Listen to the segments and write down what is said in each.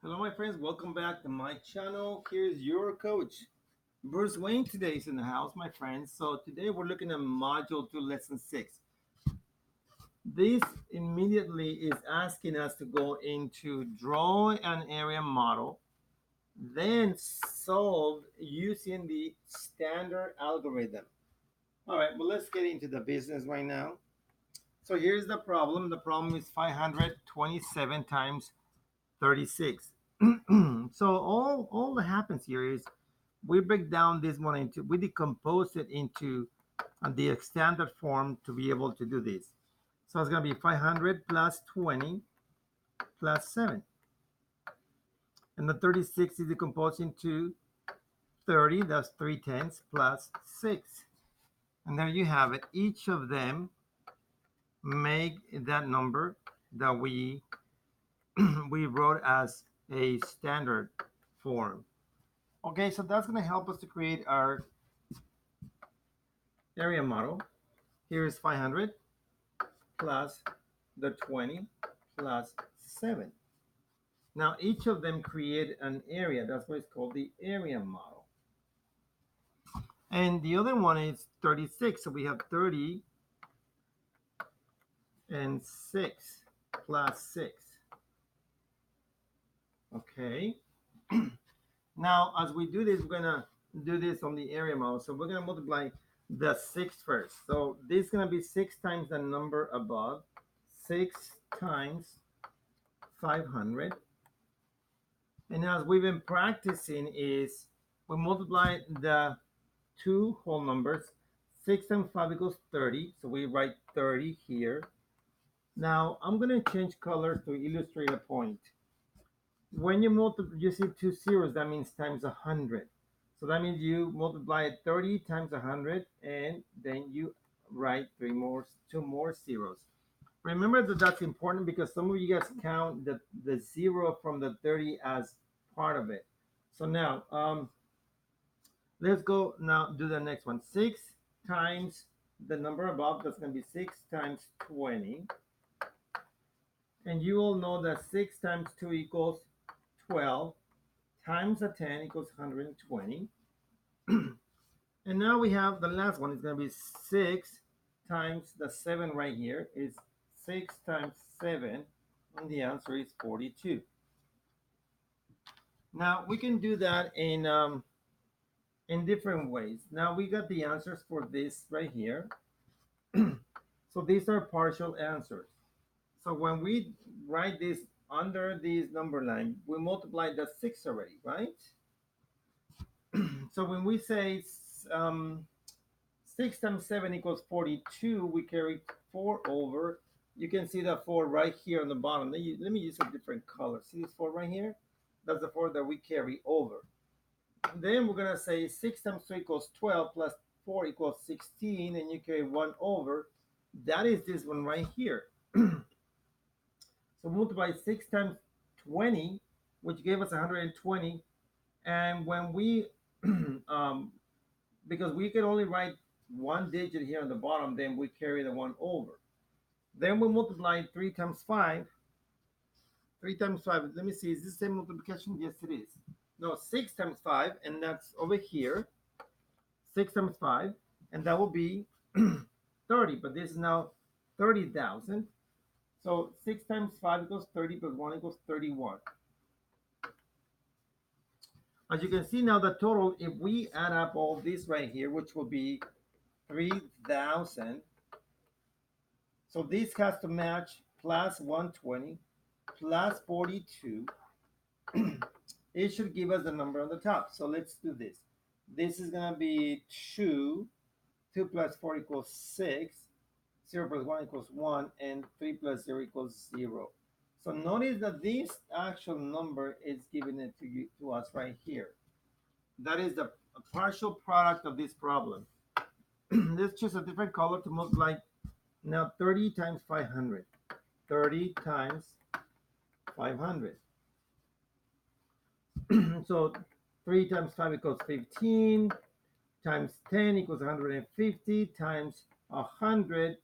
Hello, my friends. Welcome back to my channel. Here's your coach. Bruce Wayne today is in the house, my friends. So today we're looking at Module 2, Lesson 6. This immediately is asking us to go into draw an area model, then solve using the standard algorithm. All right, well, let's get into the business right now. So here's the problem. The problem is 527 times 36. So all that happens here is we break down this one into, we decompose it into the standard form to be able to do this. So it's going to be 500 plus 20 plus 7. And the 36 is decomposed into 30, that's 3/10 plus 6. And there you have it. Each of them make that number that we we wrote as a standard form. Okay, so that's going to help us to create our area model. Here's 500 plus the 20 plus 7. Now each of them create an area. That's why it's called the area model. And the other one is 36. So we have 30 and 6 plus 6. Okay. Now as we do this, we're going to do this on the area model. So we're going to multiply the 6 first. So this is going to be 6 times the number above. 6 times 500. And as we've been practicing is we multiply the two whole numbers. 6 times 5 equals 30. So we write 30 here. Now I'm going to change colors to illustrate a point. When you multiply, you see two zeros, that means times 100. So that means you multiply 30 times 100 and then you write two more zeros. Remember that that's important because some of you guys count the zero from the 30 as part of it. So now, let's go now do the next one. 6 times the number above, that's going to be 6 times 20. And you all know that 6 times 2 equals 12 times a 10 equals 120. And now we have the last one. It's going to be 6 times the 7 right here is 6 times 7. And the answer is 42. Now we can do that in different ways. Now we got the answers for this right here. So these are partial answers. So when we write this under this number line, we multiply the 6 already, right? So when we say 6 times 7 equals 42, we carry 4 over. You can see that 4 right here on the bottom. Let me use a different color. See this 4 right here? That's the 4 that we carry over. Then we're going to say 6 times 2 equals 12 plus 4 equals 16, and you carry 1 over. That is this one right here. So multiply 6 times 20, which gave us 120. And when we, because we can only write one digit here on the bottom, then we carry the 1 over. Then we multiply 3 times 5. 3 times 5, let me see, is this the same multiplication? Yes, it is. No, 6 times 5, and that's over here. 6 times 5, and that will be 30, but this is now 30,000. So 6 times 5 equals 30 plus 1 equals 31. As you can see now, the total, if we add up all this right here, which will be 3,000. So this has to match plus 120 plus 42. It should give us the number on the top. So let's do this. This is going to be 2. 2 plus 4 equals 6. 0 plus 1 equals 1. And 3 plus 0 equals 0. So notice that this actual number is giving it to us right here. That is the partial product of this problem. Let's choose a different color to multiply. Now 30 times 500. 30 times 500. So 3 times 5 equals 15, times 10 equals 150, times 100,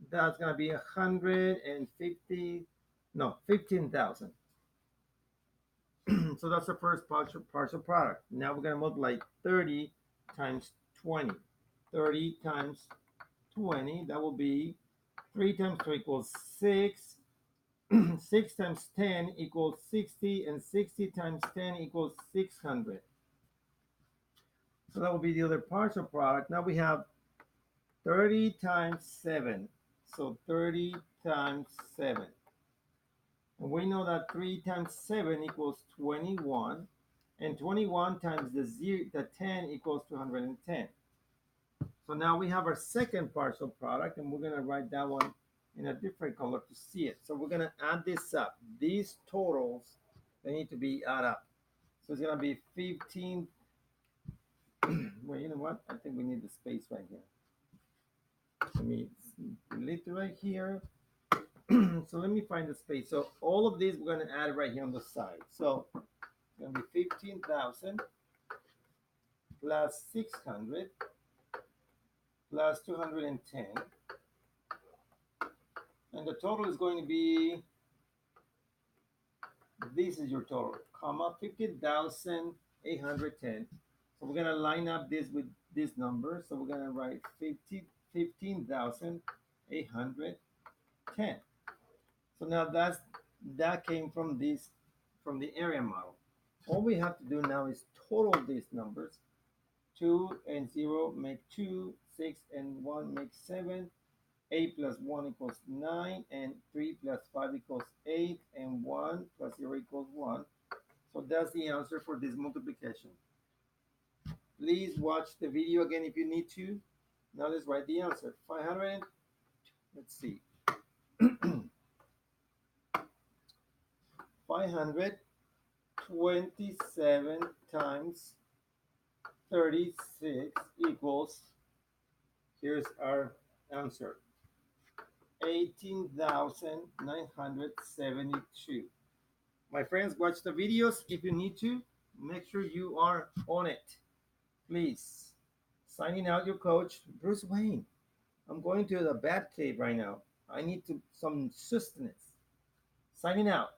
that's going to be 150, no, 15,000. So that's the first partial product. Now we're going to multiply 30 times 20. 30 times 20, that will be 3 times 2 equals 6. 6 times 10 equals 60, and 60 times 10 equals 600. So that will be the other partial product. Now we have 30 times 7. So 30 times 7. And we know that 3 times 7 equals 21. And 21 times the 10 equals 210. So now we have our second partial product, and we're going to write that one in a different color to see it. So we're going to add this up. These totals, they need to be add up. So it's going to be 15. Well, you know what? I think we need the space right here. Let me delete it right here. So let me find the space. So all of these we're going to add right here on the side. So it's going to be 15,000 plus 600 plus 210. And the total is going to be, this is your total, comma, 15,810. So we're going to line up this with this number. So we're going to write 15,810. So now that came from this, from the area model. All we have to do now is total these numbers. 2 and 0 make 2, 6 and 1 make 7, 8 plus 1 equals 9, and 3 plus 5 equals 8, and 1 plus 0 equals 1. So that's the answer for this multiplication. Please watch the video again if you need to. Now let's write the answer. 500, let's see. 527 times 36 equals, here's our answer, 18,972. My friends, watch the videos if you need to. Make sure you are on it. Please. Signing out, your coach, Bruce Wayne. I'm going to the bat cave right now. I need some sustenance. Signing out.